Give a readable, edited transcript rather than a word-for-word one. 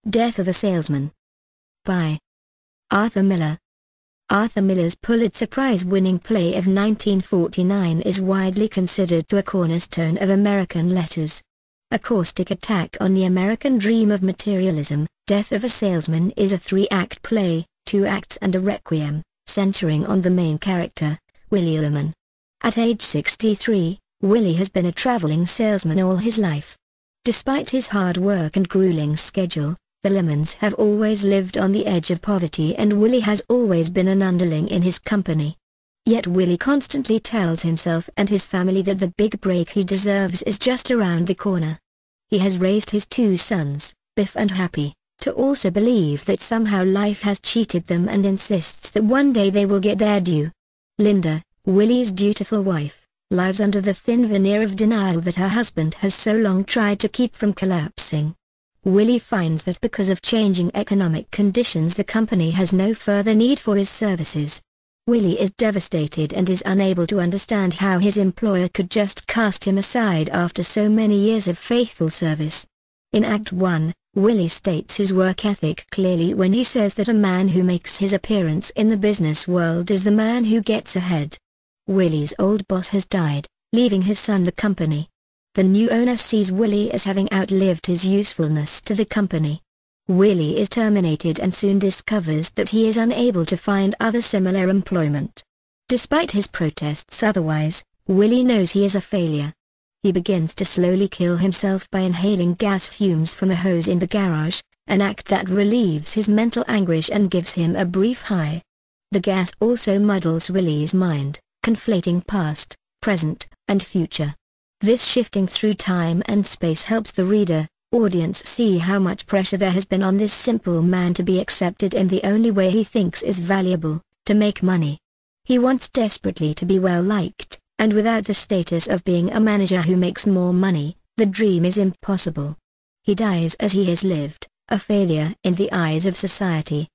Death of a Salesman. By Arthur Miller. Arthur Miller's Pulitzer Prize-winning play of 1949 is widely considered a cornerstone of American letters. A caustic attack on the American dream of materialism, Death of a Salesman is a three-act play, 2 acts and a requiem, centering on the main character, Willie Ullman. At age 63, Willie has been a traveling salesman all his life. Despite his hard work and grueling schedule, the Ullmans have always lived on the edge of poverty, and Willie has always been an underling in his company. Yet Willie constantly tells himself and his family that the big break he deserves is just around the corner. He has raised his 2 sons, Biff and Happy, to also believe that somehow life has cheated them, and insists that one day they will get their due. Linda, Willie's dutiful wife, lives under the thin veneer of denial that her husband has so long tried to keep from collapsing. Willie finds that because of changing economic conditions the company has no further need for his services. Willie is devastated and is unable to understand how his employer could just cast him aside after so many years of faithful service. In Act 1, Willie states his work ethic clearly when he says that a man who makes his appearance in the business world is the man who gets ahead. Willie's old boss has died, leaving his son the company. The new owner sees Willie as having outlived his usefulness to the company. Willie is terminated and soon discovers that he is unable to find other similar employment. Despite his protests otherwise, Willie knows he is a failure. He begins to slowly kill himself by inhaling gas fumes from a hose in the garage, an act that relieves his mental anguish and gives him a brief high. The gas also muddles Willie's mind, conflating past, present, and future. This shifting through time and space helps the reader, audience see how much pressure there has been on this simple man to be accepted in the only way he thinks is valuable, to make money. He wants desperately to be well liked, and without the status of being a manager who makes more money, the dream is impossible. He dies as he has lived, a failure in the eyes of society,